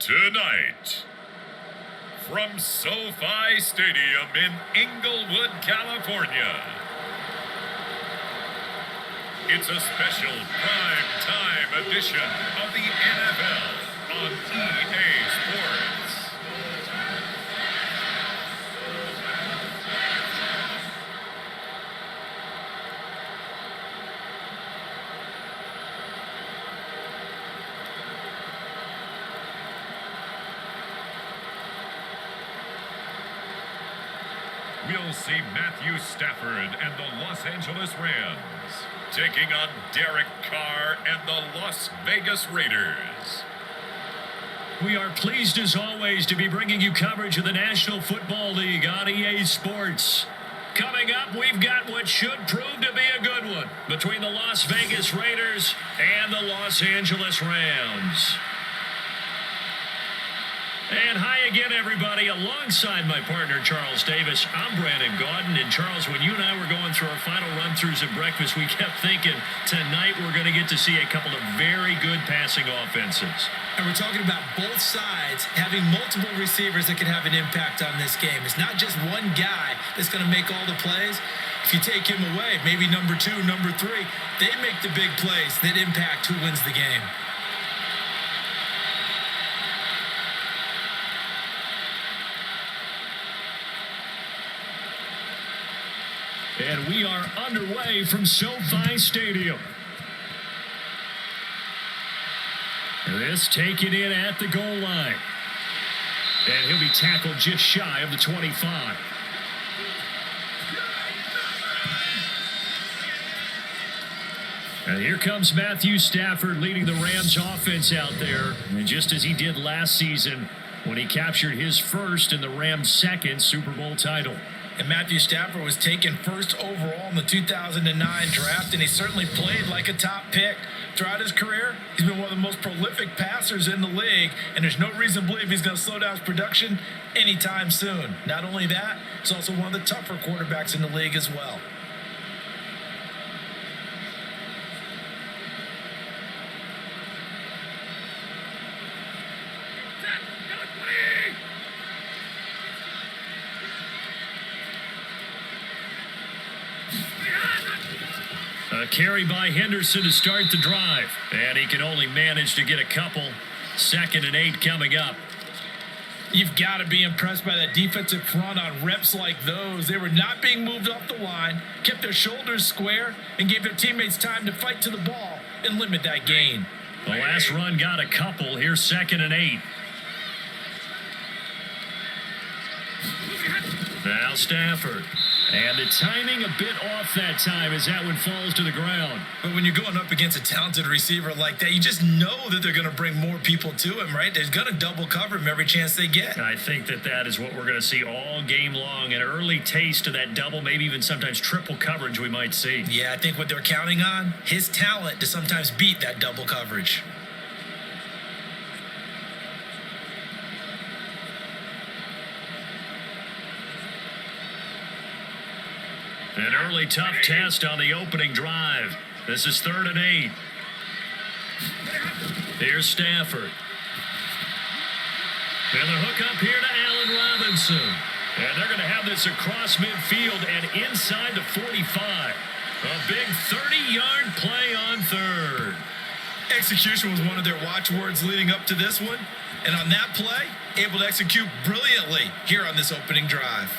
Tonight, from SoFi Stadium in Inglewood, California, it's a special prime time edition of the NFL on EA Sports. We'll see Matthew Stafford and the Los Angeles Rams taking on Derek Carr and the Las Vegas Raiders. We are pleased as always to be bringing you coverage of the National Football League on EA Sports. Coming up, we've got what should prove to be a good one between the Las Vegas Raiders and the Los Angeles Rams. And hi again, everybody. Alongside my partner, Charles Davis, I'm Brandon Gaudin. And Charles, when you and I were going through our final run-throughs at breakfast, we kept thinking tonight we're going to get to see a couple of very good passing offenses. And we're talking about both sides having multiple receivers that can have an impact on this game. It's not just one guy that's going to make all the plays. If you take him away, maybe number two, number three, they make the big plays that impact who wins the game. And we are underway from SoFi Stadium. This taken in at the goal line. And he'll be tackled just shy of the 25. And here comes Matthew Stafford leading the Rams offense out there. And just as he did last season when he captured his first and the Rams' second Super Bowl title. And Matthew Stafford was taken first overall in the 2009 draft, and he certainly played like a top pick. Throughout his career, he's been one of the most prolific passers in the league, and there's no reason to believe he's going to slow down his production anytime soon. Not only that, he's also one of the tougher quarterbacks in the league as well. A carry by Henderson to start the drive. And he can only manage to get a couple. 2nd and 8 coming up. You've got to be impressed by that defensive front on reps like those. They were not being moved off the line, kept their shoulders square, and gave their teammates time to fight to the ball and limit that gain. The last run got a couple. Here's 2nd and 8. Now Stafford. And the timing a bit off that time as that one falls to the ground. But when you're going up against a talented receiver like that, you just know that they're going to bring more people to him, right? They're going to double cover him every chance they get. I think that is what we're going to see all game long. An early taste of that double, maybe even sometimes triple coverage we might see. Yeah, I think what they're counting on, his talent to sometimes beat that double coverage. An early tough test on the opening drive. This is 3rd and 8. Here's Stafford. And the hook up here to Allen Robinson. And they're going to have this across midfield and inside the 45. A big 30-yard play on 3rd. Execution was one of their watchwords leading up to this one. And on that play, able to execute brilliantly here on this opening drive.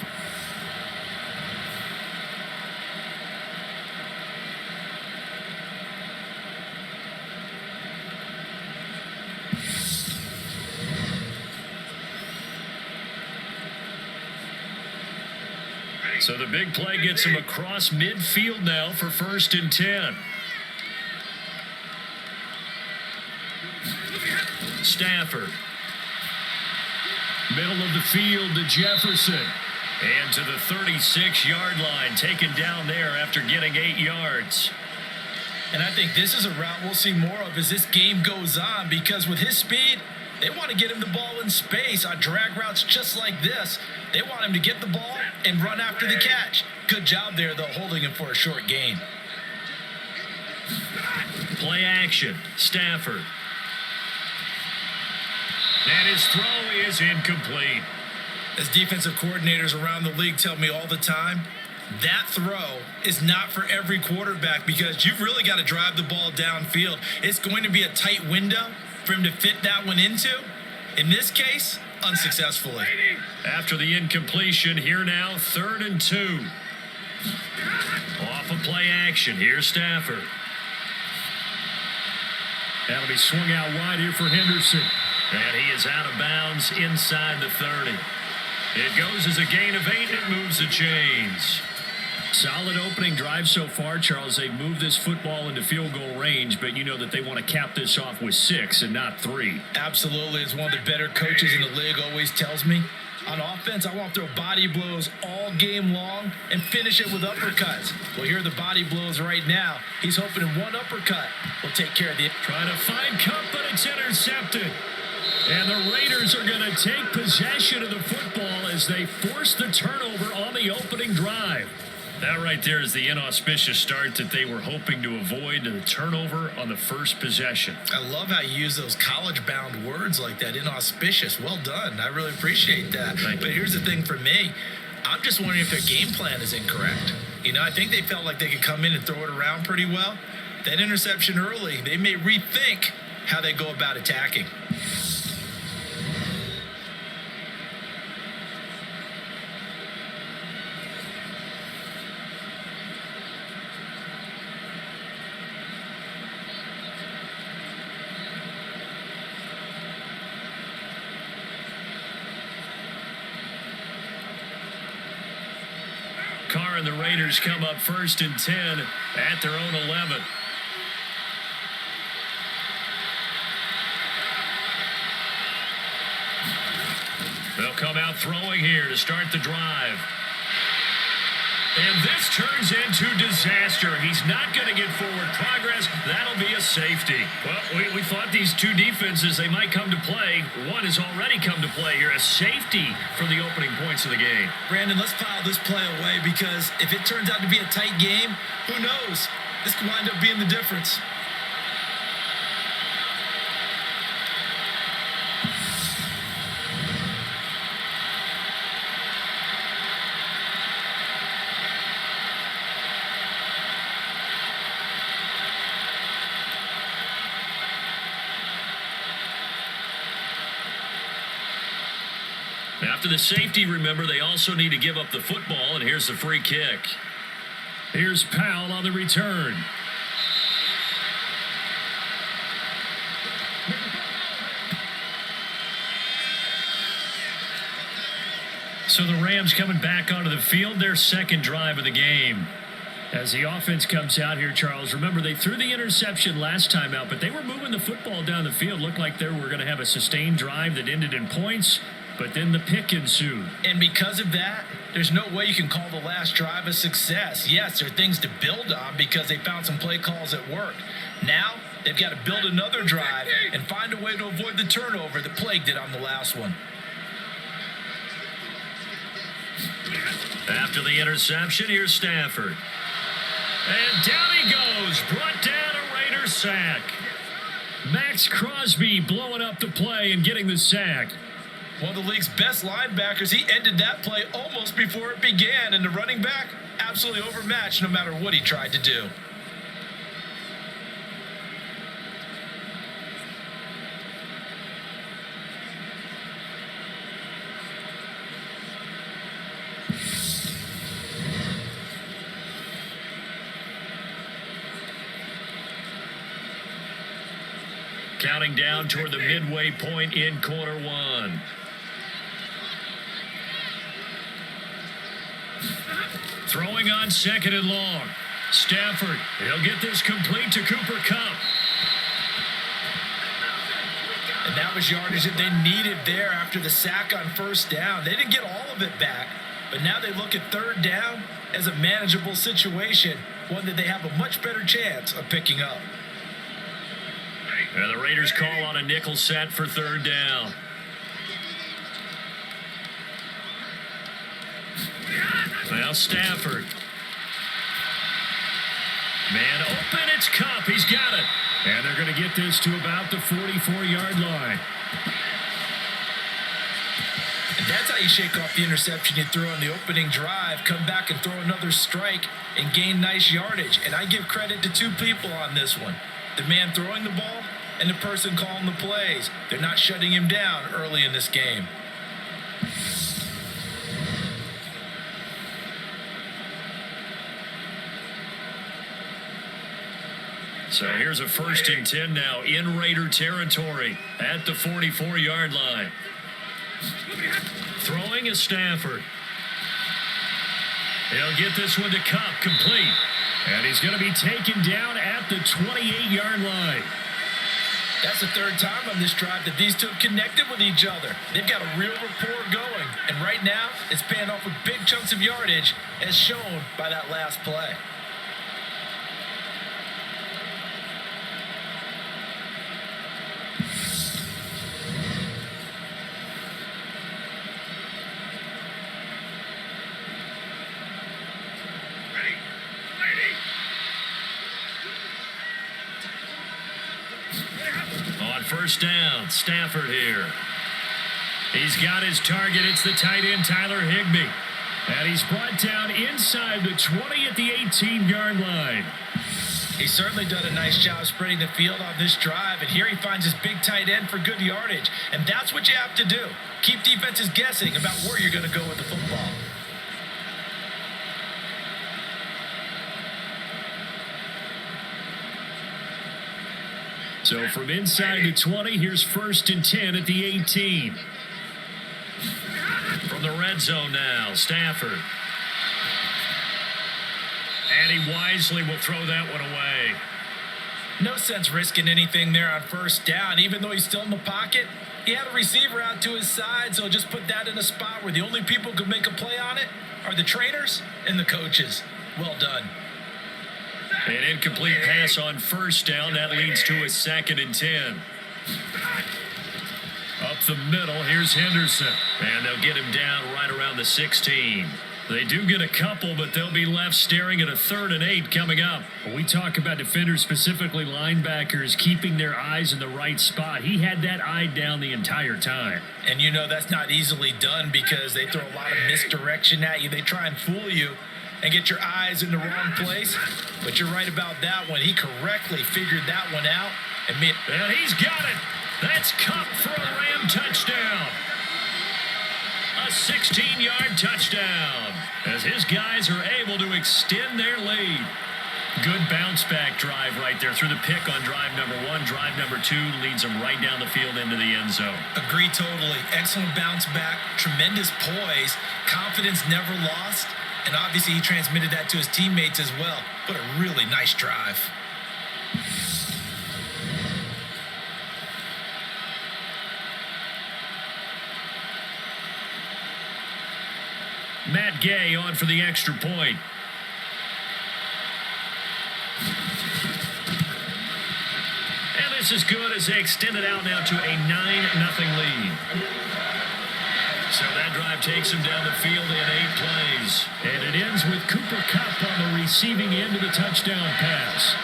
So the big play gets him across midfield now for 1st and 10. Stafford. Middle of the field to Jefferson. And to the 36-yard line, taken down there after getting 8 yards. And I think this is a route we'll see more of as this game goes on, because with his speed, they want to get him the ball in space on drag routes just like this. They want him to get the ball and run after the catch. Good job there, though, holding him for a short gain. Play action. Stafford. And his throw is incomplete. As defensive coordinators around the league tell me all the time, that throw is not for every quarterback because you've really got to drive the ball downfield. It's going to be a tight window for him to fit that one into. In this case, unsuccessfully. After the incompletion, here now, 3rd and 2. Off of play action, here's Stafford. That'll be swung out wide here for Henderson. And he is out of bounds inside the 30. It goes as a gain of 8 and it moves the chains. Solid opening drive so far, Charles. They've moved this football into field goal range, but you know that they want to cap this off with 6 and not 3. Absolutely. As one of the better coaches in the league always tells me, on offense, I want to throw body blows all game long and finish it with uppercuts. Well, here are the body blows right now. He's hoping in one uppercut will take care of the... Trying to find Cup, but it's intercepted. And the Raiders are going to take possession of the football as they force the turnover on the opening drive. That right there is the inauspicious start that they were hoping to avoid, the turnover on the first possession. I love how you use those college-bound words like that, inauspicious. Well done. I really appreciate that. But here's the thing for me. I'm just wondering if their game plan is incorrect. You know, I think they felt like they could come in and throw it around pretty well. That interception early, they may rethink how they go about attacking. Carr and the Raiders come up 1st and 10 at their own 11. They'll come out throwing here to start the drive. And this turns into disaster. He's not going to get forward progress. That'll be a safety. Well, we thought these two defenses, they might come to play. One has already come to play here. A safety for the opening points of the game. Brandon, let's file this play away because if it turns out to be a tight game, who knows? This could wind up being the difference. After the safety, remember, they also need to give up the football, and here's the free kick. Here's Powell on the return. So the Rams coming back onto the field, their second drive of the game. As the offense comes out here, Charles, remember they threw the interception last time out, but they were moving the football down the field. Looked like they were going to have a sustained drive that ended in points. But then the pick ensued. And because of that, there's no way you can call the last drive a success. Yes, there are things to build on because they found some play calls that worked. Now, they've got to build another drive and find a way to avoid the turnover that plagued it on the last one. After the interception, here's Stafford. And down he goes. Brought down a Raider sack. Max Crosby blowing up the play and getting the sack. One of the league's best linebackers, he ended that play almost before it began, and the running back absolutely overmatched no matter what he tried to do. Counting down toward the midway point in quarter one. Throwing on 2nd and long. Stafford, he'll get this complete to Cooper Kupp. And that was yardage that they needed there after the sack on 1st down. They didn't get all of it back, but now they look at 3rd down as a manageable situation, one that they have a much better chance of picking up. And the Raiders call on a nickel set for 3rd down. Now Stafford. Man open, it's Kupp. He's got it. And they're going to get this to about the 44-yard line. That's how you shake off the interception you threw on the opening drive, come back and throw another strike and gain nice yardage. And I give credit to two people on this one. The man throwing the ball and the person calling the plays. They're not shutting him down early in this game. So here's a 1st and 10 now in Raider territory at the 44-yard line. Throwing is Stafford. He'll get this one to Cup, complete. And he's going to be taken down at the 28-yard line. That's the 3rd time on this drive that these two have connected with each other. They've got a real rapport going. And right now, it's paying off with big chunks of yardage, as shown by that last play. On 1st down, Stafford here. He's got his target. It's the tight end, Tyler Higbee. And he's brought down inside the 20 at the 18-yard line. He's certainly done a nice job spreading the field on this drive, and here he finds his big tight end for good yardage. And that's what you have to do. Keep defenses guessing about where you're going to go with the football. So from inside the 20, here's 1st and 10 at the 18. From the red zone now, Stafford. And he wisely will throw that one away. No sense risking anything there on 1st down. Even though he's still in the pocket, he had a receiver out to his side, so just put that in a spot where the only people who can make a play on it are the trainers and the coaches. Well done. An incomplete pass on 1st down. That leads to a 2nd and 10. Up the middle, here's Henderson. And they'll get him down right around the 16. They do get a couple, but they'll be left staring at a 3rd and 8 coming up. When we talk about defenders, specifically linebackers, keeping their eyes in the right spot, he had that eye down the entire time. And you know that's not easily done because they throw a lot of misdirection at you. They try and fool you and get your eyes in the wrong place. But you're right about that one. He correctly figured that one out. And he's got it. That's Cup for a Ram touchdown. A 16-yard touchdown as his guys are able to extend their lead. Good bounce-back drive right there through the pick on drive number 1. Drive number 2 leads them right down the field into the end zone. Agree totally. Excellent bounce back, tremendous poise, confidence never lost, and obviously he transmitted that to his teammates as well. What a really nice drive. Matt Gay on for the extra point. And this is good as they extend it out now to a 9-0 lead. So that drive takes him down the field in 8 plays. And it ends with Cooper Kupp on the receiving end of the touchdown pass.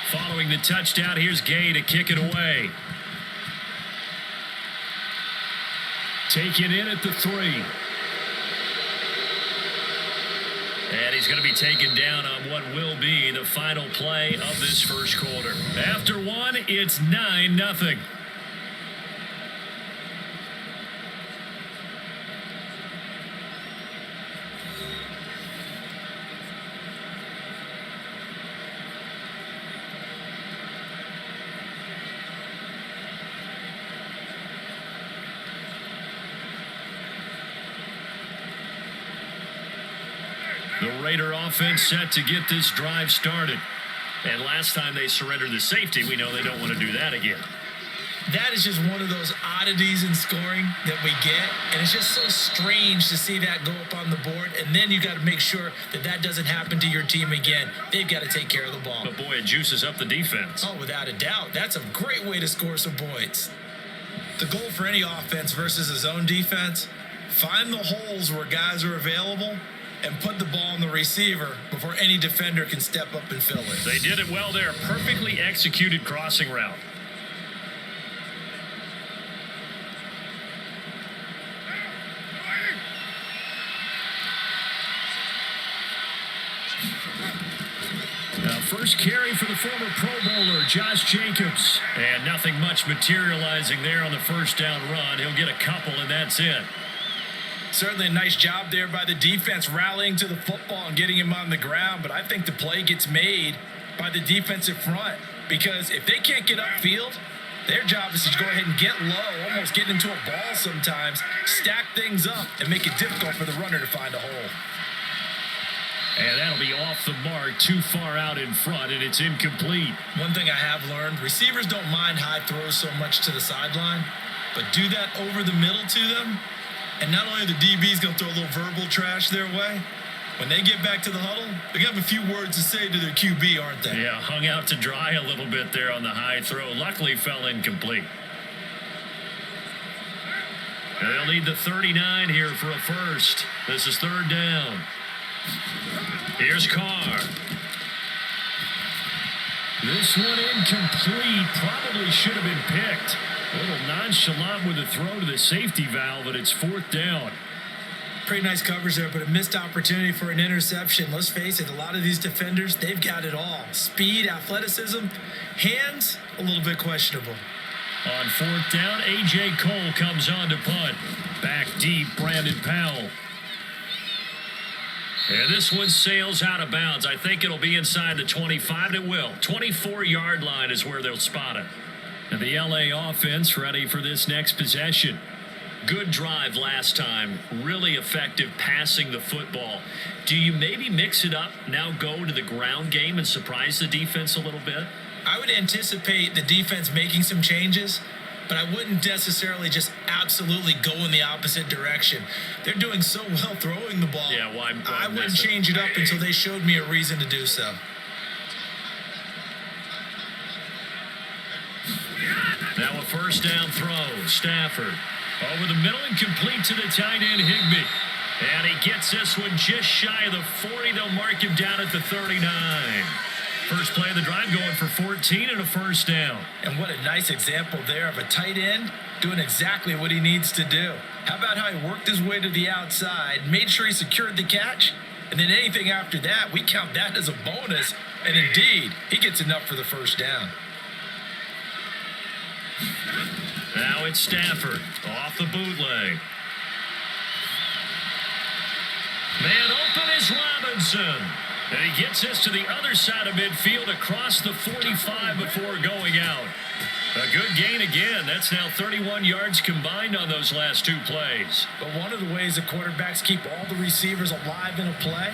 Following the touchdown, here's Gay to kick it away. Taken in at the 3. And he's going to be taken down on what will be the final play of this first quarter. After 1, it's 9-0. The Raider offense set to get this drive started. And last time they surrendered the safety, we know they don't want to do that again. That is just one of those oddities in scoring that we get, and it's just so strange to see that go up on the board, and then you got to make sure that that doesn't happen to your team again. They've got to take care of the ball. But boy, it juices up the defense. Oh, without a doubt. That's a great way to score some points. The goal for any offense versus a zone defense, find the holes where guys are available and put the ball on the receiver before any defender can step up and fill it. They did it well there. Perfectly executed crossing route. First carry for the former Pro Bowler, Josh Jacobs. And nothing much materializing there on the first down run. He'll get a couple, and that's it. Certainly a nice job there by the defense rallying to the football and getting him on the ground. But I think the play gets made by the defensive front. Because if they can't get upfield, their job is to go ahead and get low, almost get into a ball sometimes, stack things up, and make it difficult for the runner to find a hole. And that'll be off the mark, too far out in front, and it's incomplete. One thing I have learned, receivers don't mind high throws so much to the sideline, but do that over the middle to them, and not only are the DBs going to throw a little verbal trash their way, when they get back to the huddle, they're going to have a few words to say to their QB, aren't they? Yeah, hung out to dry a little bit there on the high throw. Luckily fell incomplete. And they'll need the 39 here for a first. This is third down. Here's Carr. This one incomplete. Probably should have been picked. A little nonchalant with the throw to the safety valve, but it's fourth down. Pretty nice coverage there, but a missed opportunity for an interception. Let's face it, a lot of these defenders, they've got it all. Speed, athleticism, hands, a little bit questionable. On fourth down, A.J. Cole comes on to punt. Back deep, Brandon Powell. And this one sails out of bounds. I think it'll be inside the 25, and it will. 24-yard line is where they'll spot it. And the L.A. offense ready for this next possession. Good drive last time. Really effective passing the football. Do you maybe mix it up, now go to the ground game and surprise the defense a little bit? I would anticipate the defense making some changes, but I wouldn't necessarily just absolutely go in the opposite direction. They're doing so well throwing the ball. Yeah, why I wouldn't change it up until they showed me a reason to do so. Now a first down throw. Stafford over the middle and complete to the tight end, Higbee. And he gets this one just shy of the 40. They'll mark him down at the 39. First play of the drive going for 14 and a first down. And what a nice example there of a tight end doing exactly what he needs to do. How about how he worked his way to the outside, made sure he secured the catch, and then anything after that, we count that as a bonus. And indeed, he gets enough for the first down. Now it's Stafford off the bootleg. Man open is Robinson. And he gets this to the other side of midfield across the 45 before going out. A good gain again. That's now 31 yards combined on those last two plays. But one of the ways the quarterbacks keep all the receivers alive in a play,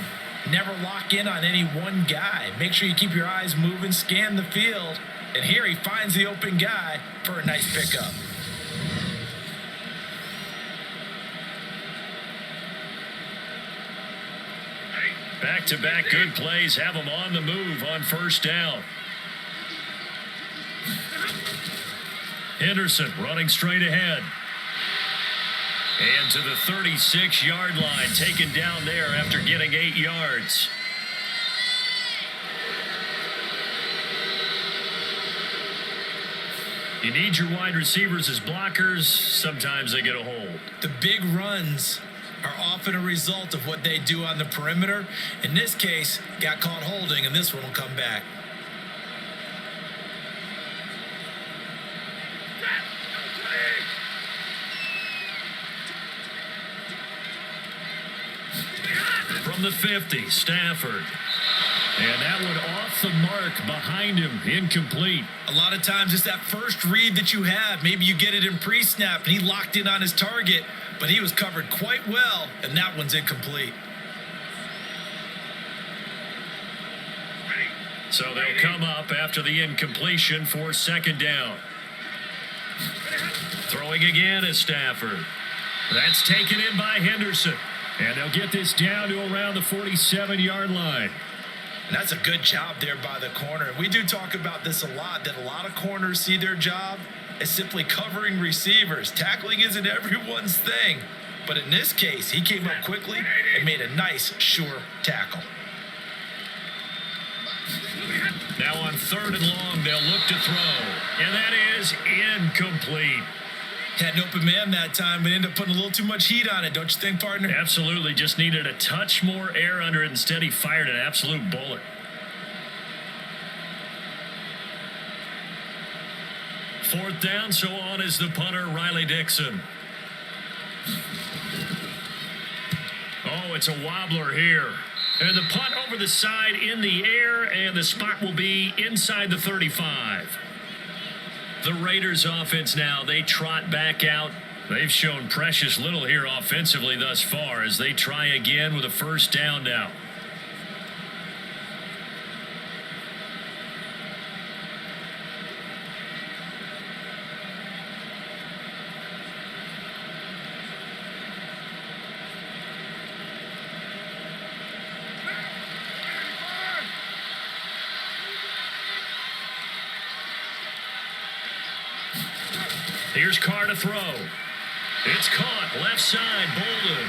never lock in on any one guy. Make sure you keep your eyes moving, scan the field. And here he finds the open guy for a nice pickup. Back-to-back good plays have them on the move on first down. Henderson running straight ahead. And to the 36-yard line, taken down there after getting 8 yards. You need your wide receivers as blockers. Sometimes they get a hold. The big runs are often a result of what they do on the perimeter. In this case, got caught holding, and this one will come back. From the 50, Stafford. And that one off the mark behind him, incomplete. A lot of times it's that first read that you have. Maybe you get it in pre-snap, and he locked in on his target, but he was covered quite well, and that one's incomplete. So they'll come up after the incompletion for second down. Throwing again is Stafford. That's taken in by Henderson. And they'll get this down to around the 47-yard line. And that's a good job there by the corner. We do talk about this a lot, that a lot of corners see their job as simply covering receivers. Tackling isn't everyone's thing. But in this case, he came up quickly and made a nice, sure tackle. Now on 3rd and long, they'll look to throw. And that is incomplete. Had an open man that time, but ended up putting a little too much heat on it, don't you think, partner? Absolutely. Just needed a touch more air under it. Instead, he fired an absolute bullet. Fourth down, so on is the punter, Riley Dixon. Oh, it's a wobbler here. And the punt over the side in the air, and the spot will be inside the 35. The Raiders offense now, they trot back out. They've shown precious little here offensively thus far as they try again with a first down now. Here's Carr to throw. It's caught left side, Bolden.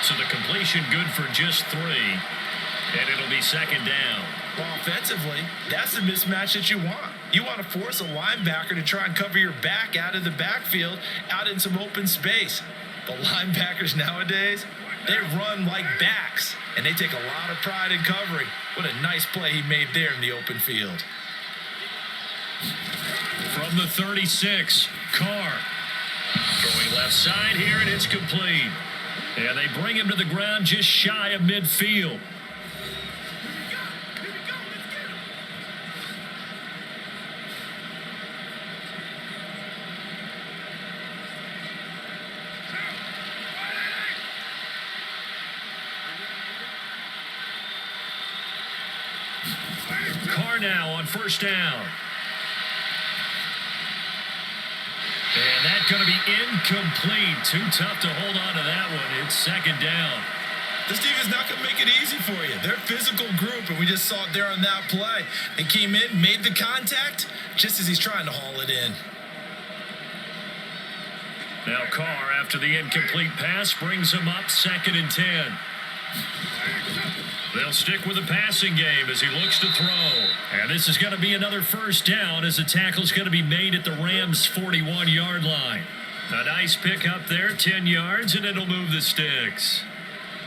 So the completion good for just 3. And it'll be second down. Well, offensively, that's the mismatch that you want. You want to force a linebacker to try and cover your back out of the backfield, out in some open space. The linebackers nowadays, they run like backs, and they take a lot of pride in covering. What a nice play he made there in the open field. From the 36, Carr. Throwing left side here, and it's complete. And they bring him to the ground just shy of midfield. Carr now on first down. And that's going to be incomplete. Too tough to hold on to that one. It's second down. This team is not going to make it easy for you. They're a physical group, and we just saw it there on that play. They came in, made the contact, just as he's trying to haul it in. Now Carr, after the incomplete pass, brings him up 2nd and 10. They'll stick with the passing game as he looks to throw. And this is going to be another first down as the tackle's going to be made at the Rams' 41-yard line. A nice pick up there, 10 yards, and it'll move the sticks.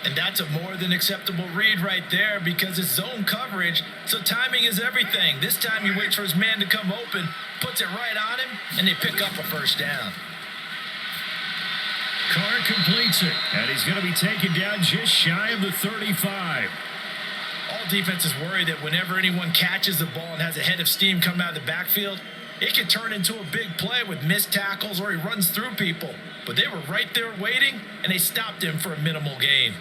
And that's a more than acceptable read right there because it's zone coverage, so timing is everything. This time he waits for his man to come open, puts it right on him, and they pick up a first down. Carr completes it, and he's going to be taken down just shy of the 35. All defenses worry that whenever anyone catches the ball and has a head of steam come out of the backfield, it can turn into a big play with missed tackles or he runs through people. But they were right there waiting, and they stopped him for a minimal gain.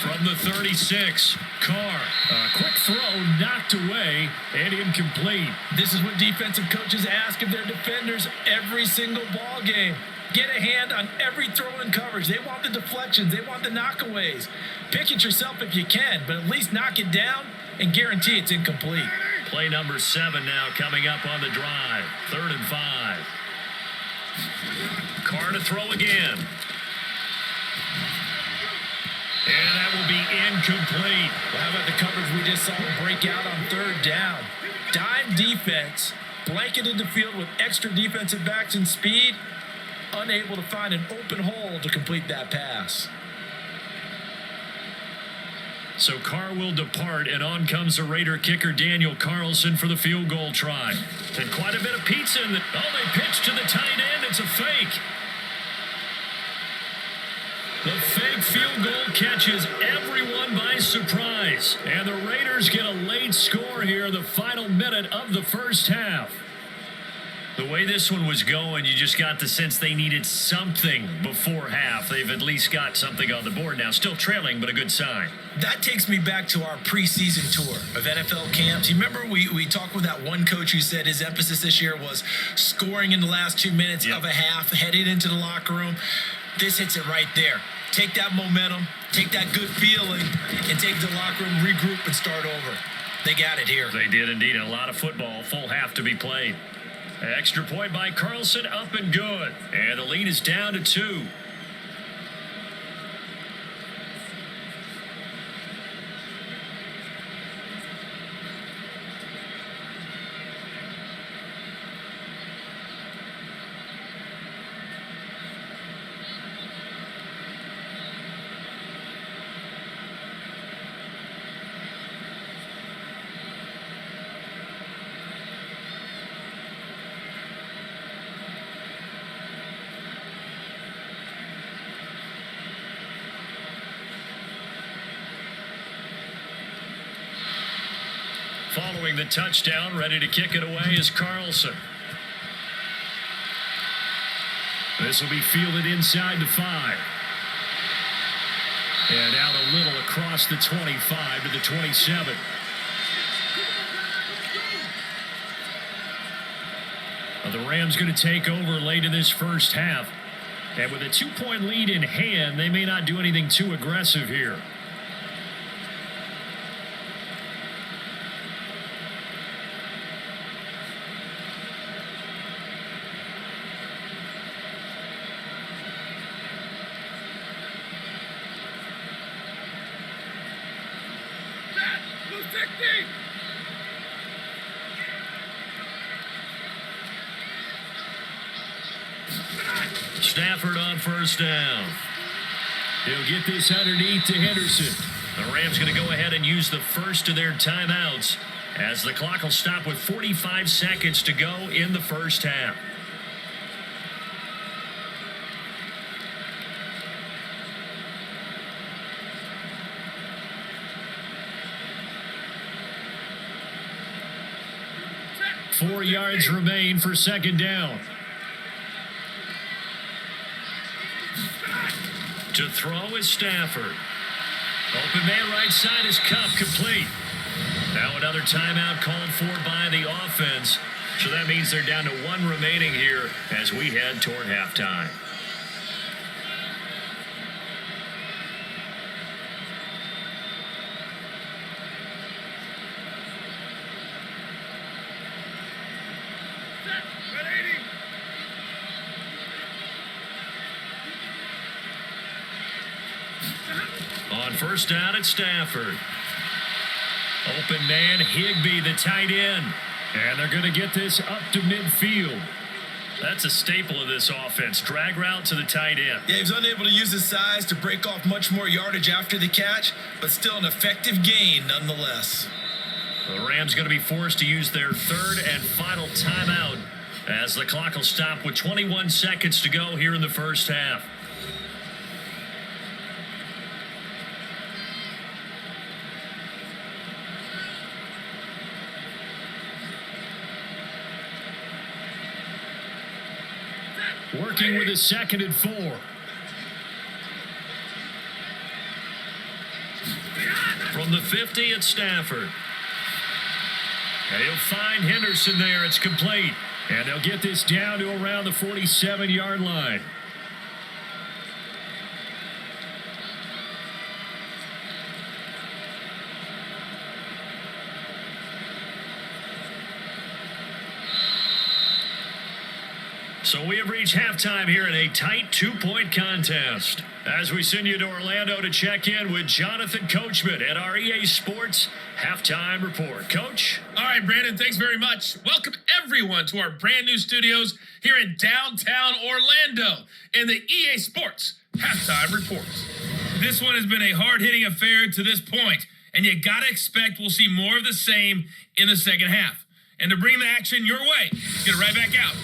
From the 36, Carr. A quick throw knocked away and incomplete. This is what defensive coaches ask of their defenders every single ball game. Get a hand on every throw in coverage. They want the deflections. They want the knockaways. Pick it yourself if you can, but at least knock it down and guarantee it's incomplete. Play number 7 now coming up on the drive. 3rd and 5. Carr to throw again. And that will be incomplete. Well, how about the coverage we just saw break out on 3rd down? Dime defense, blanketed the field with extra defensive backs and speed, unable to find an open hole to complete that pass. So Carr will depart, and on comes the Raider kicker Daniel Carlson for the field goal try. And quite a bit of pizza in the... Oh, they pitch to the tight end. It's a fake. The fake field goal catches everyone by surprise. And the Raiders get a late score here in the final minute of the first half. The way this one was going, you just got the sense they needed something before half. They've at least got something on the board now. Still trailing, but a good sign. That takes me back to our preseason tour of NFL camps. You remember we talked with that one coach who said his emphasis this year was scoring in the last 2 minutes of a half, heading into the locker room. This hits it right there. Take that momentum, take that good feeling, and take the locker room, regroup, and start over. They got it here. They did indeed. A lot of football, full half to be played. Extra point by Carlson, up and good. And the lead is down to 2. Following the touchdown, ready to kick it away is Carlson. This will be fielded inside the 5. And out a little across the 25 to the 27. The Rams going to take over late in this first half. And with a 2-point lead in hand, they may not do anything too aggressive here. Stafford on first down. He'll get this underneath to Henderson. The Rams going to go ahead and use the first of their timeouts as the clock will stop with 45 seconds to go in the first half. Four yards remain for second down. To throw is Stafford. Open man right side is Cup, complete. Now another timeout called for by the offense. So that means they're down to 1 remaining here as we head toward halftime. On first down at Stafford. Open man, Higbee, the tight end. And they're going to get this up to midfield. That's a staple of this offense. Drag route to the tight end. Yeah, he was unable to use his size to break off much more yardage after the catch, but still an effective gain nonetheless. The Rams going to be forced to use their third and final timeout as the clock will stop with 21 seconds to go here in the first half. Working with a 2nd and 4. From the 50 at Stafford. And he'll find Henderson there. It's complete. And they'll get this down to around the 47-yard line. So we have reached halftime here in a tight 2-point contest. As we send you to Orlando to check in with Jonathan Coachman at our EA Sports Halftime Report. Coach? All right, Brandon, thanks very much. Welcome, everyone, to our brand new studios here in downtown Orlando in the EA Sports Halftime Report. This one has been a hard-hitting affair to this point, and you got to expect we'll see more of the same in the second half. And to bring the action your way, get it right back out.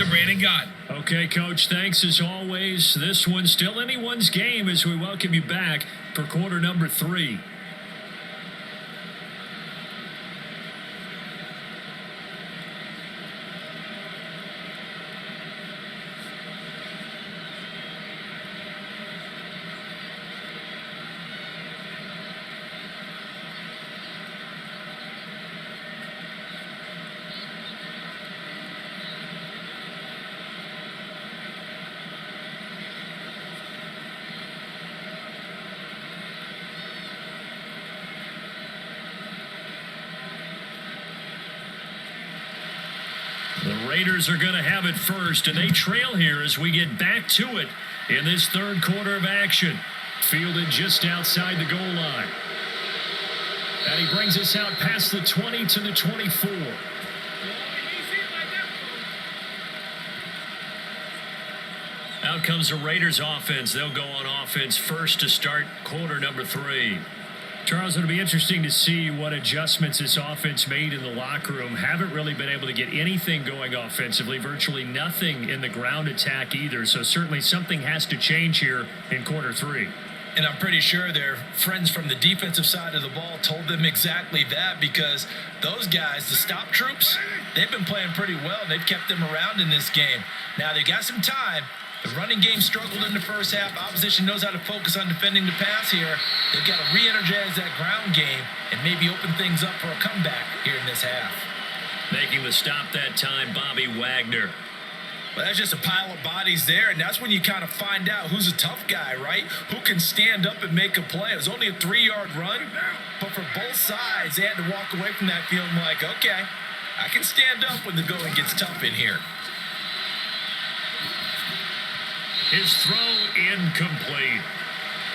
to Brandon Gott. Okay, Coach, thanks as always. This one's still anyone's game as we welcome you back for quarter number 3. The Raiders are going to have it first, and they trail here as we get back to it in this third quarter of action. Fielded just outside the goal line. And he brings us out past the 20 to the 24. Out comes the Raiders offense. They'll go on offense first to start quarter number 3. Charles, it'll be interesting to see what adjustments this offense made in the locker room. Haven't really been able to get anything going offensively, virtually nothing in the ground attack either. So certainly something has to change here in quarter 3. And I'm pretty sure their friends from the defensive side of the ball told them exactly that, because those guys, the stop troops, they've been playing pretty well. They've kept them around in this game. Now they got some time. The running game struggled in the first half. Opposition knows how to focus on defending the pass here. They've got to re-energize that ground game and maybe open things up for a comeback here in this half. Making the stop that time, Bobby Wagner. Well, that's just a pile of bodies there, and that's when you kind of find out who's a tough guy, right? Who can stand up and make a play. It was only a 3-yard run, but for both sides, they had to walk away from that feeling like, okay, I can stand up when the going gets tough in here. His throw incomplete.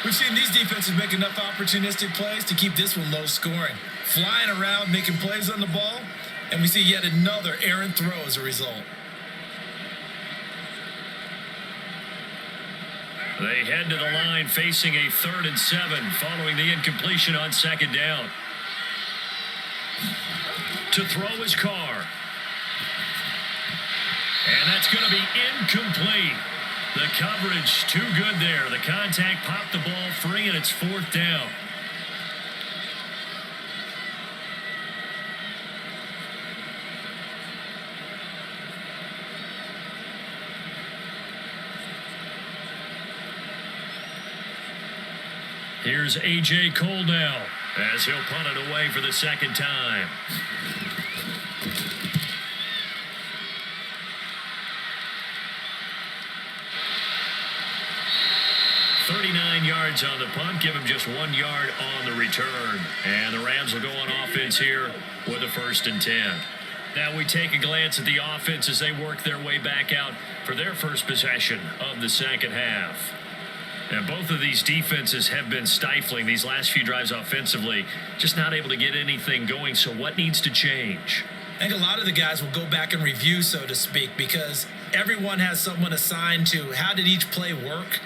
We've seen these defenses make enough opportunistic plays to keep this one low scoring. Flying around, making plays on the ball, and we see yet another errant throw as a result. They head to the line facing a 3rd and 7 following the incompletion on 2nd down. To throw his Carr. And that's going to be incomplete. The coverage too good there. The contact popped the ball free, and it's 4th down. Here's A.J. Cole now as he'll punt it away for the 2nd time. 39 yards on the punt, give him just 1 yard on the return. And the Rams will go on offense here with a 1st and 10. Now we take a glance at the offense as they work their way back out for their first possession of the second half. And both of these defenses have been stifling these last few drives offensively, just not able to get anything going. So what needs to change? I think a lot of the guys will go back and review, so to speak, because everyone has someone assigned to how did each play work.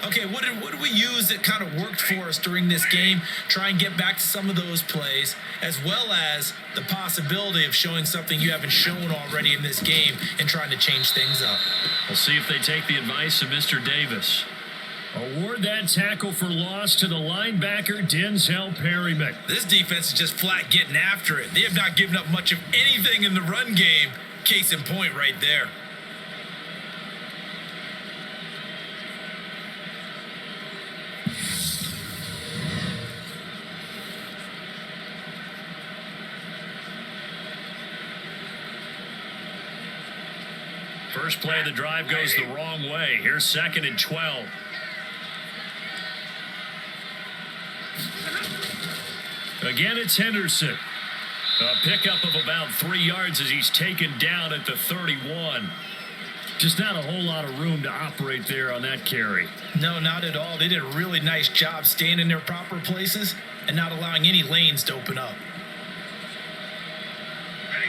Okay, what did we use that kind of worked for us during this game? Try and get back to some of those plays, as well as the possibility of showing something you haven't shown already in this game and trying to change things up. We'll see if they take the advice of Mr. Davis. Award that tackle for loss to the linebacker, Denzel Perryman. This defense is just flat getting after it. They have not given up much of anything in the run game. Case in point right there. First play of the drive goes the wrong way. Here's 2nd and 12. Again, it's Henderson. A pickup of about 3 yards as he's taken down at the 31. Just not a whole lot of room to operate there on that carry. No, not at all. They did a really nice job staying in their proper places and not allowing any lanes to open up.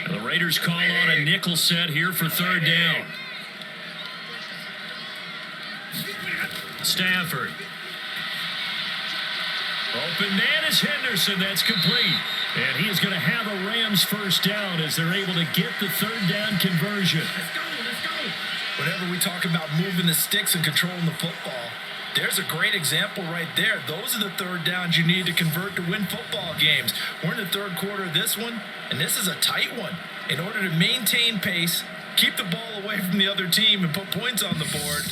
And the Raiders call on a nickel set here for 3rd down. Stafford. Open man is Henderson. That's complete. And he is going to have a Rams 1st down as they're able to get the 3rd down conversion. Let's go. Whenever we talk about moving the sticks and controlling the football, there's a great example right there. Those are the third downs you need to convert to win football games. We're in the third quarter of this one, and this is a tight one. In order to maintain pace, keep the ball away from the other team, and put points on the board,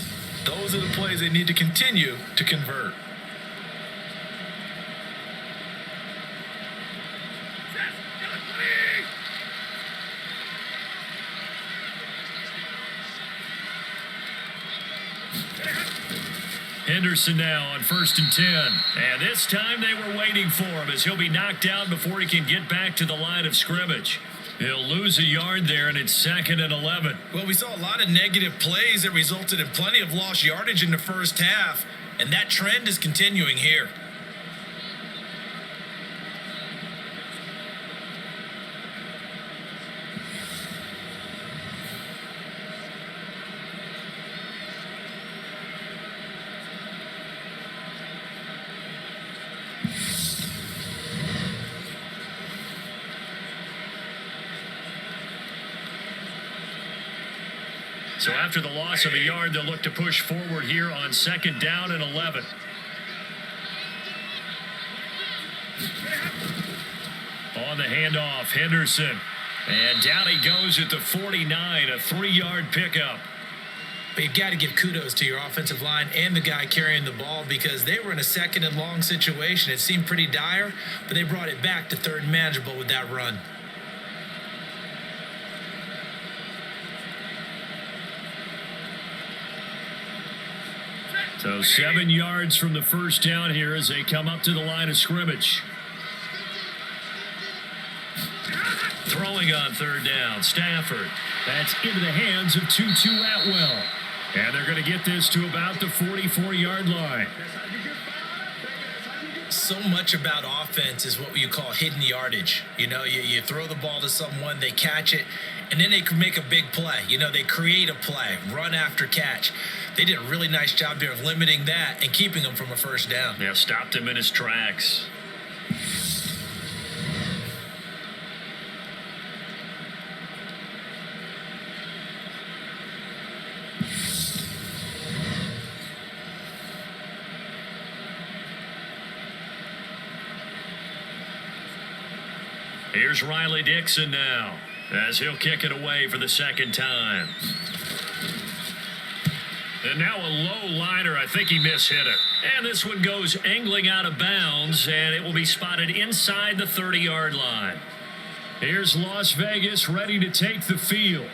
those are the plays they need to continue to convert. Henderson now on 1st and 10. And this time they were waiting for him as he'll be knocked down before he can get back to the line of scrimmage. He'll lose a yard there, and it's 2nd and 11. Well, we saw a lot of negative plays that resulted in plenty of lost yardage in the first half, and that trend is continuing here. So after the loss of a yard, they'll look to push forward here on 2nd down and 11. On the handoff, Henderson. And down he goes at the 49, a 3-yard pickup. But you've got to give kudos to your offensive line and the guy carrying the ball, because they were in a 2nd and long situation. It seemed pretty dire, but they brought it back to 3rd and manageable with that run. So 7 yards from the first down here as they come up to the line of scrimmage. Throwing on 3rd down, Stafford. That's into the hands of Tutu Atwell. And they're going to get this to about the 44-yard line. So much about offense is what you call hidden yardage. You know, you throw the ball to someone, they catch it, and then they can make a big play. You know, they create a play, run after catch. They did a really nice job there of limiting that and keeping him from a first down. Yeah, stopped him in his tracks. Here's Riley Dixon now, as he'll kick it away for the 2nd time. And now a low liner. I think he mishit it. And this one goes angling out of bounds, and it will be spotted inside the 30-yard line. Here's Las Vegas ready to take the field.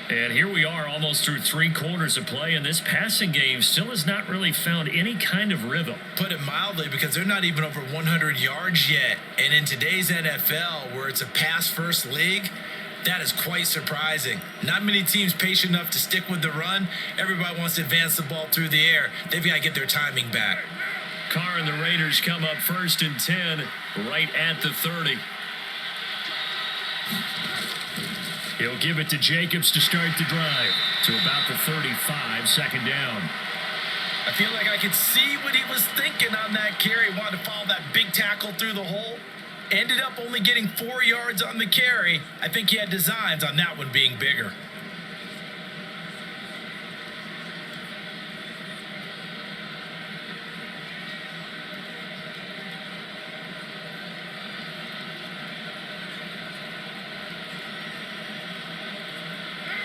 And here we are almost through 3 quarters of play, and this passing game still has not really found any kind of rhythm. Put it mildly, because they're not even over 100 yards yet. And in today's NFL, where it's a pass-first league, that is quite surprising. Not many teams patient enough to stick with the run. Everybody wants to advance the ball through the air. They've got to get their timing back. Carr and the Raiders come up 1st and 10, right at the 30. He'll give it to Jacobs to start the drive to about the 35, 2nd down. I feel like I could see what he was thinking on that carry. Wanted to follow that big tackle through the hole. Ended up only getting 4 yards on the carry. I think he had designs on that one being bigger.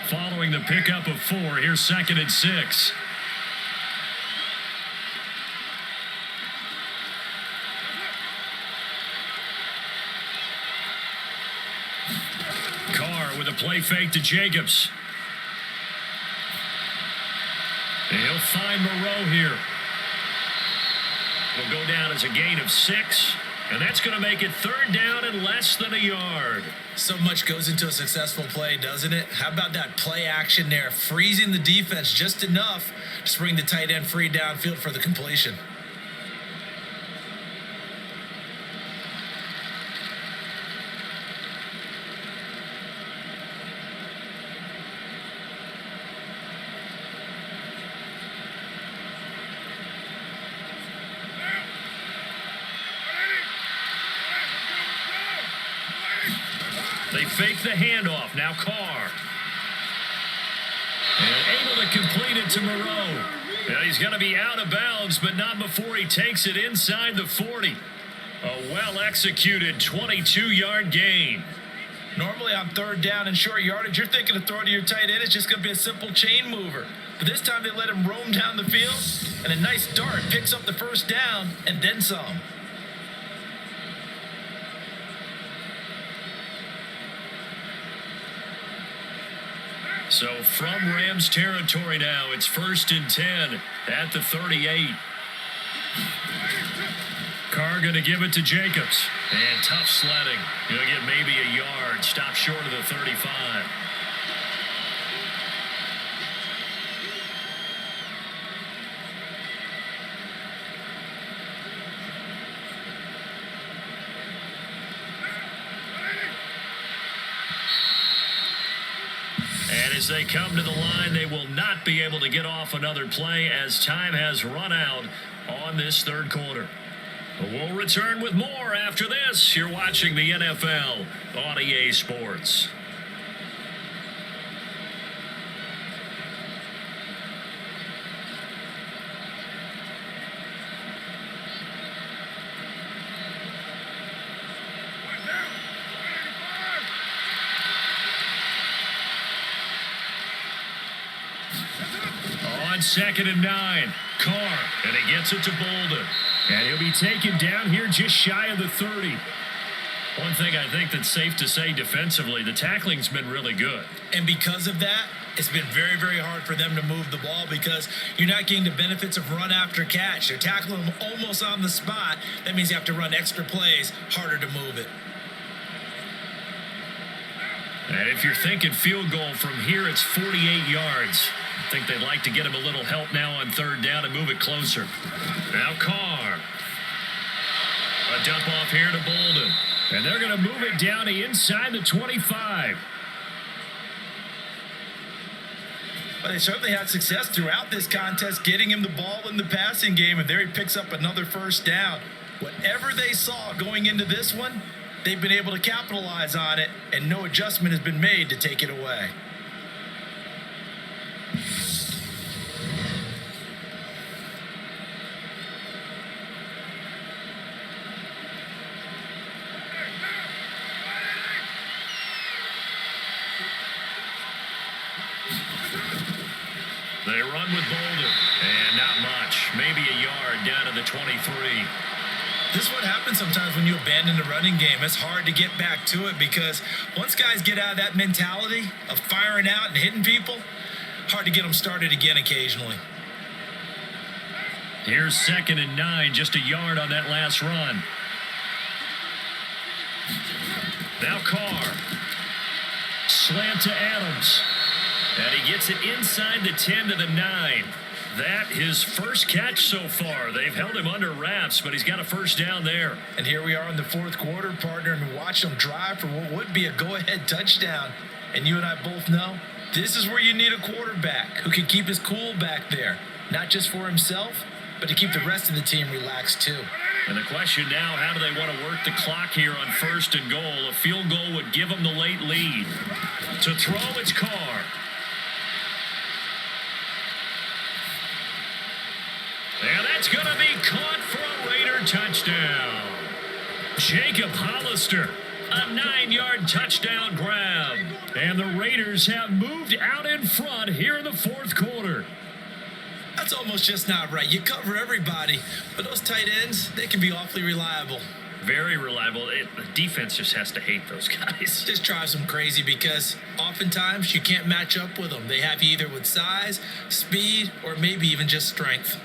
Following the pickup of 4, here's 2nd and 6. Carr with a play fake to Jacobs. And he'll find Moreau here. It'll go down as a gain of 6. And that's going to make it 3rd down and less than a yard. So much goes into a successful play, doesn't it? How about that play action there? Freezing the defense just enough to bring the tight end free downfield for the completion. They fake the handoff. Now Carr. And able to it completed to Moreau. Now he's going to be out of bounds, but not before he takes it inside the 40. A well-executed 22-yard gain. Normally on third down and short yardage, you're thinking of throwing to your tight end. It's just going to be a simple chain mover. But this time they let him roam down the field, and a nice dart picks up the first down and then some. So from Rams territory now, it's 1st and 10 at the 38. Carr going to give it to Jacobs. And tough sledding. He'll get maybe a yard. Stop short of the 35. And as they come to the line, they will not be able to get off another play as time has run out on this third quarter. We'll return with more after this. You're watching the NFL on EA Sports. On 2nd and 9, Carr, and he gets it to Bolden. And he'll be taken down here just shy of the 30. One thing I think that's safe to say defensively, the tackling's been really good. And because of that, it's been very, very hard for them to move the ball because you're not getting the benefits of run after catch. They're tackling them almost on the spot. That means you have to run extra plays, harder to move it. And if you're thinking field goal from here, it's 48 yards. I think they'd like to get him a little help now on third down and move it closer. Now Carr. A dump off here to Bolden. And they're going to move it down to inside the 25. But they certainly had success throughout this contest, getting him the ball in the passing game, and there he picks up another first down. Whatever they saw going into this one, they've been able to capitalize on it, and no adjustment has been made to take it away. They run with Bolden, and not much. Maybe a yard down to the 23. This is what happens sometimes when you abandon the running game. It's hard to get back to it because once guys get out of that mentality of firing out and hitting people, hard to get them started again occasionally. Here's 2nd and 9, just a yard on that last run. Now Carr. Slant to Adams. And he gets it inside the 10 to the 9. That his first catch so far. They've held him under wraps, but he's got a first down there. And here we are in the fourth quarter, partner, and watch them drive for what would be a go-ahead touchdown. And you and I both know this is where you need a quarterback who can keep his cool back there, not just for himself, but to keep the rest of the team relaxed too. And the question now, how do they want to work the clock here on 1st and goal? A field goal would give them the late lead. To throw, it's Carr. And that's going to be caught for a Raider touchdown. Jacob Hollister, a 9-yard touchdown grab. And the Raiders have moved out in front here in the fourth quarter. That's almost just not right. You cover everybody, but those tight ends, they can be awfully reliable. Very reliable. The defense just has to hate those guys. Just drives them crazy because oftentimes you can't match up with them. They have you either with size, speed, or maybe even just strength.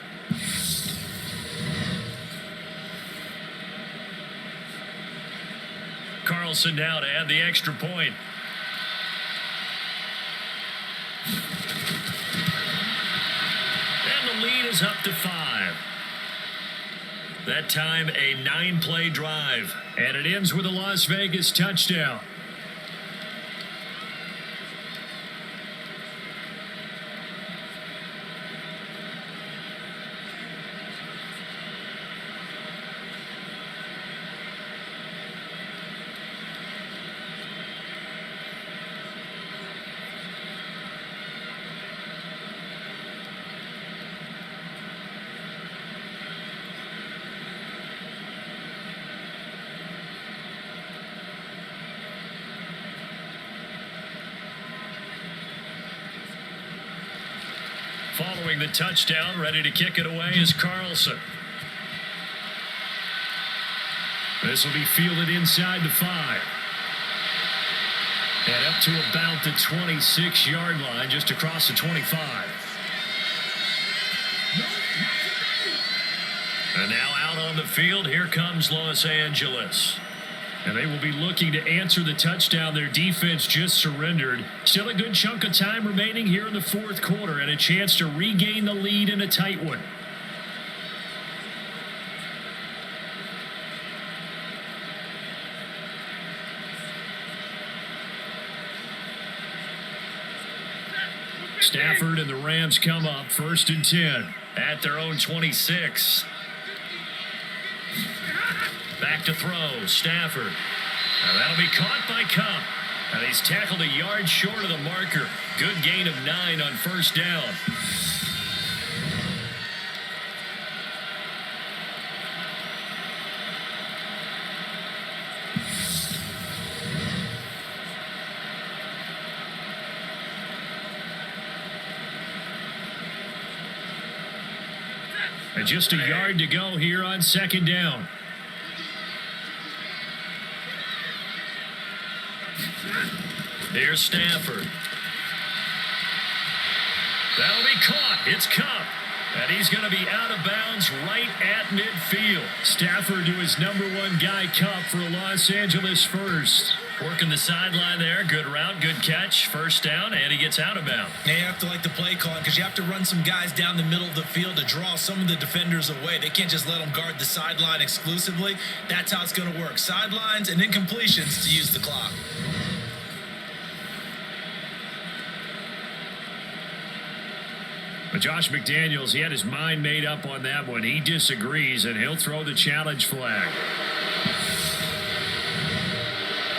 Carlson now to add the extra point. And the lead is up to 5. That time a 9-play drive. And it ends with a Las Vegas touchdown. Following the touchdown, ready to kick it away is Carlson. This will be fielded inside the 5. And up to about the 26-yard line, just across the 25. And now out on the field, here comes Los Angeles. And they will be looking to answer the touchdown their defense just surrendered. Still a good chunk of time remaining here in the fourth quarter and a chance to regain the lead in a tight one. Stafford and the Rams come up 1st and 10 at their own 26. Back to throw, Stafford. Now that'll be caught by Cup. And he's tackled a yard short of the marker. Good gain of 9 on 1st down. And just a yard to go here on 2nd down. There's Stafford. That'll be caught. It's Cup. And he's going to be out of bounds right at midfield. Stafford to his number 1 guy, Cup, for a Los Angeles first. Working the sideline there. Good route, good catch. 1st down, and he gets out of bounds. Yeah, you have to like the play calling because you have to run some guys down the middle of the field to draw some of the defenders away. They can't just let them guard the sideline exclusively. That's how it's going to work. Sidelines and incompletions to use the clock. But Josh McDaniels, he had his mind made up on that one. He disagrees, and he'll throw the challenge flag.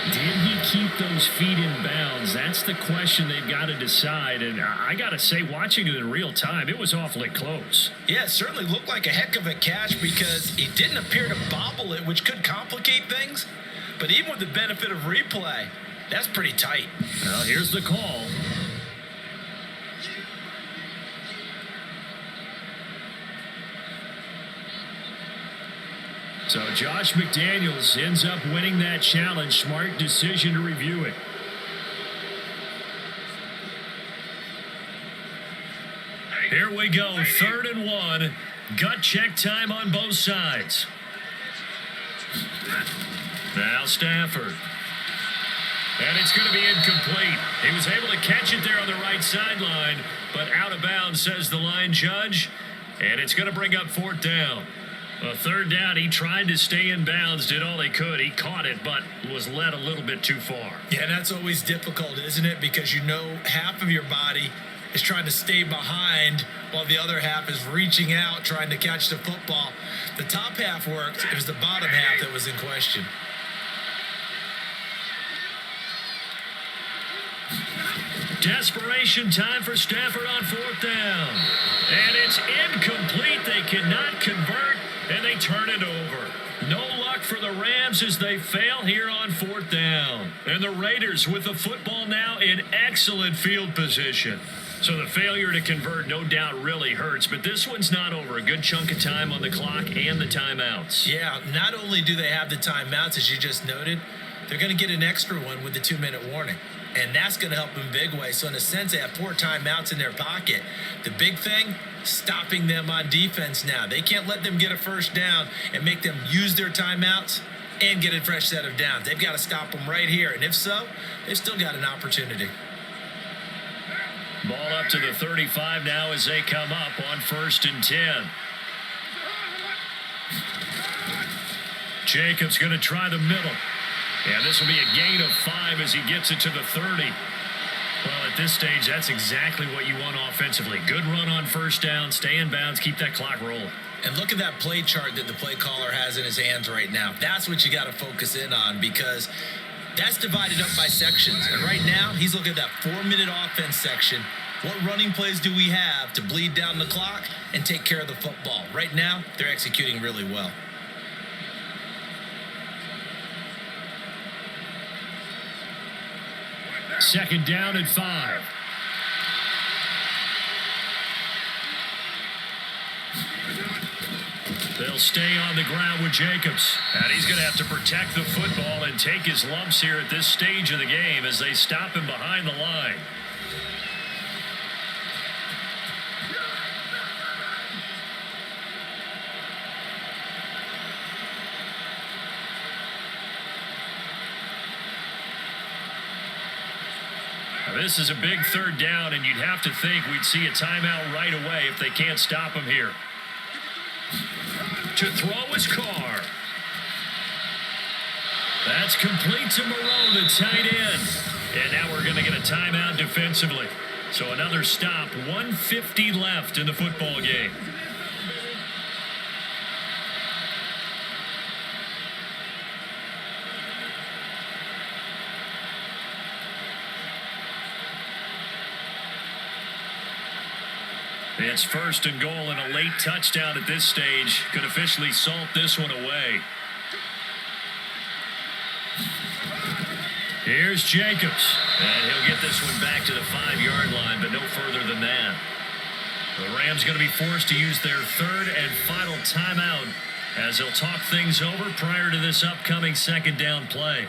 Did he keep those feet in bounds? That's the question they've got to decide. And I got to say, watching it in real time, it was awfully close. Yeah, it certainly looked like a heck of a catch because he didn't appear to bobble it, which could complicate things. But even with the benefit of replay, that's pretty tight. Well, here's the call. So Josh McDaniels ends up winning that challenge. Smart decision to review it. Here we go, 3rd and 1. Gut check time on both sides. Now Stafford. And it's going to be incomplete. He was able to catch it there on the right sideline, but out of bounds, says the line judge. And it's going to bring up 4th down. Well, 3rd down, he tried to stay in bounds, did all he could. He caught it, but was led a little bit too far. Yeah, that's always difficult, isn't it? Because you know half of your body is trying to stay behind while the other half is reaching out, trying to catch the football. The top half worked. It was the bottom half that was in question. Desperation time for Stafford on 4th down. And it's incomplete. They cannot convert, and they turn it over. No luck for the Rams as they fail here on 4th down. And the Raiders with the football now in excellent field position. So the failure to convert no doubt really hurts, but this one's not over. A good chunk of time on the clock and the timeouts. Yeah, not only do they have the timeouts, as you just noted, they're going to get an extra one with the 2-minute warning. And that's going to help them big way. So in a sense, they have 4 timeouts in their pocket. The big thing, stopping them on defense now. They can't let them get a 1st down and make them use their timeouts and get a fresh set of downs. They've got to stop them right here. And if so, they've still got an opportunity. Ball up to the 35 now as they come up on 1st and 10. Jacobs going to try the middle. And this will be a gain of 5 as he gets it to the 30. Well, at this stage, that's exactly what you want offensively. Good run on 1st down, stay in bounds, keep that clock rolling. And look at that play chart that the play caller has in his hands right now. That's what you got to focus in on because that's divided up by sections. And right now, he's looking at that 4-minute offense section. What running plays do we have to bleed down the clock and take care of the football? Right now, they're executing really well. Second down and 5. He'll stay on the ground with Jacobs. And he's going to have to protect the football and take his lumps here at this stage of the game as they stop him behind the line. This is a big third down, and you'd have to think we'd see a timeout right away if they can't stop him here. To throw is Carr. That's complete to Moreau, the tight end. And now we're going to get a timeout defensively. So another stop, 1:50 left in the football game. It's first and goal, and a late touchdown at this stage could officially salt this one away. Here's Jacobs, and he'll get this one back to the 5-yard line, but no further than that. The Rams going to be forced to use their third and final timeout as they'll talk things over prior to this upcoming second down play.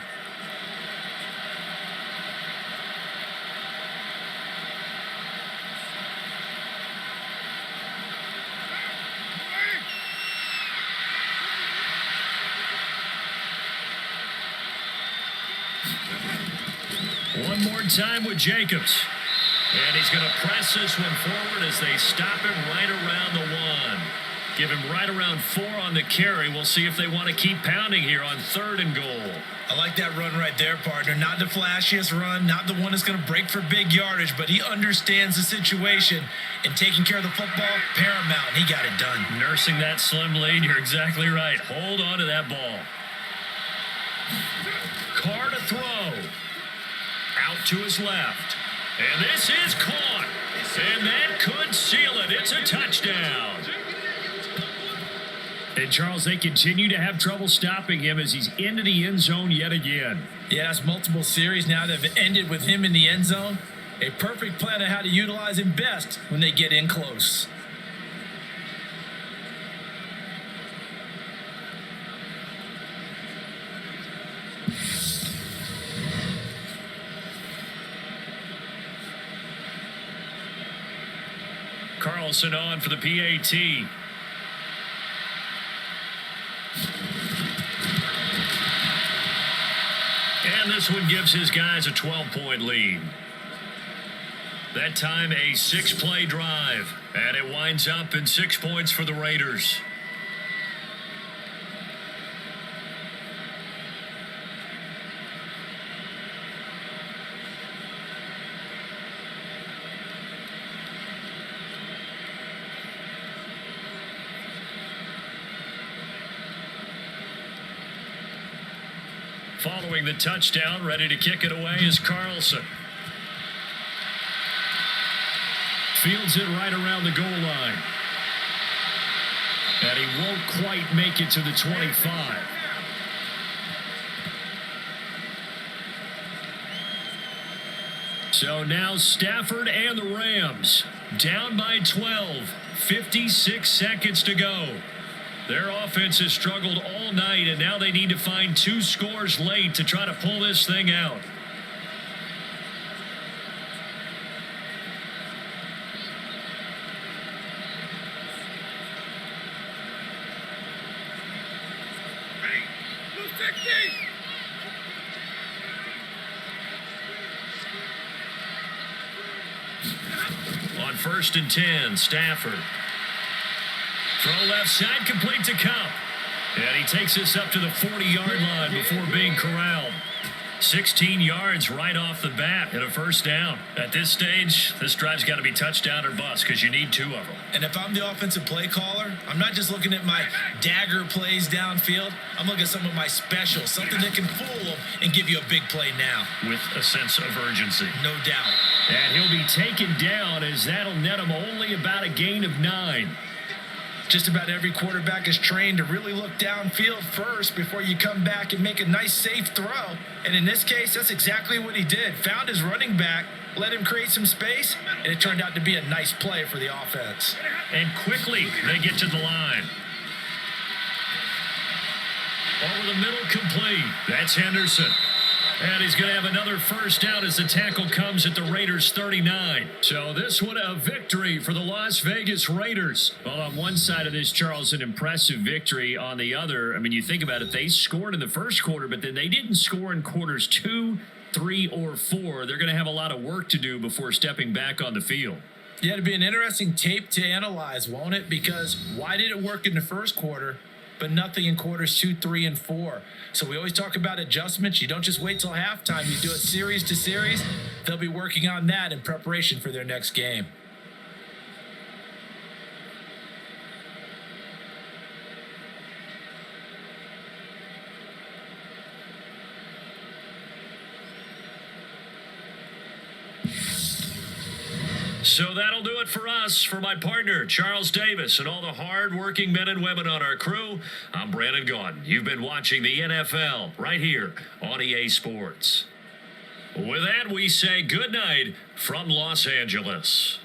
One more time with Jacobs. And he's going to press this one forward as they stop him right around the 1. Give him right around 4 on the carry. We'll see if they want to keep pounding here on third and goal. I like that run right there, partner. Not the flashiest run, not the one that's going to break for big yardage, but he understands the situation, and taking care of the football, paramount. He got it done. Nursing that slim lead, you're exactly right. Hold on to that ball. Carr to throw. Out to his left. And this is caught. And that could seal it. It's a touchdown. And Charles, they continue to have trouble stopping him as he's into the end zone yet again. Yeah, that's multiple series now that have ended with him in the end zone. A perfect plan on how to utilize him best when they get in close. Carlson on for the PAT. And this one gives his guys a 12-point lead. That time a 6-play drive. And it winds up in 6 points for the Raiders. Following the touchdown, ready to kick it away is Carlson. Fields it right around the goal line. And he won't quite make it to the 25. So now Stafford and the Rams down by 12. 56 seconds to go. Their offense has struggled all night, and now they need to find 2 scores late to try to pull this thing out. On first and 10, Stafford. Throw left side, complete to Cup. And he takes this up to the 40-yard line before being corralled. 16 yards right off the bat and a first down. At this stage, this drive's got to be touchdown or bust because you need 2 of them. And if I'm the offensive play caller, I'm not just looking at my dagger plays downfield. I'm looking at some of my specials, something that can fool them and give you a big play now. With a sense of urgency. No doubt. And he'll be taken down as that'll net him only about a gain of 9. Just about every quarterback is trained to really look downfield first before you come back and make a nice, safe throw. And in this case, that's exactly what he did. Found his running back, let him create some space, and it turned out to be a nice play for the offense. And quickly, they get to the line. Over the middle, complete. That's Henderson. And he's going to have another first down as the tackle comes at the Raiders' 39. So this one a victory for the Las Vegas Raiders. Well, on one side of this, Charles, an impressive victory. On the other, I mean, you think about it, they scored in the first quarter, but then they didn't score in quarters 2, 3, or 4. They're going to have a lot of work to do before stepping back on the field. Yeah, it'll be an interesting tape to analyze, won't it? Because why did it work in the first quarter, but nothing in quarters 2, 3, and 4? So we always talk about adjustments. You don't just wait till halftime. You do it series to series. They'll be working on that in preparation for their next game. So that'll do it for us. For my partner, Charles Davis, and all the hard-working men and women on our crew, I'm Brandon Gaudin. You've been watching the NFL right here on EA Sports. With that, we say good night from Los Angeles.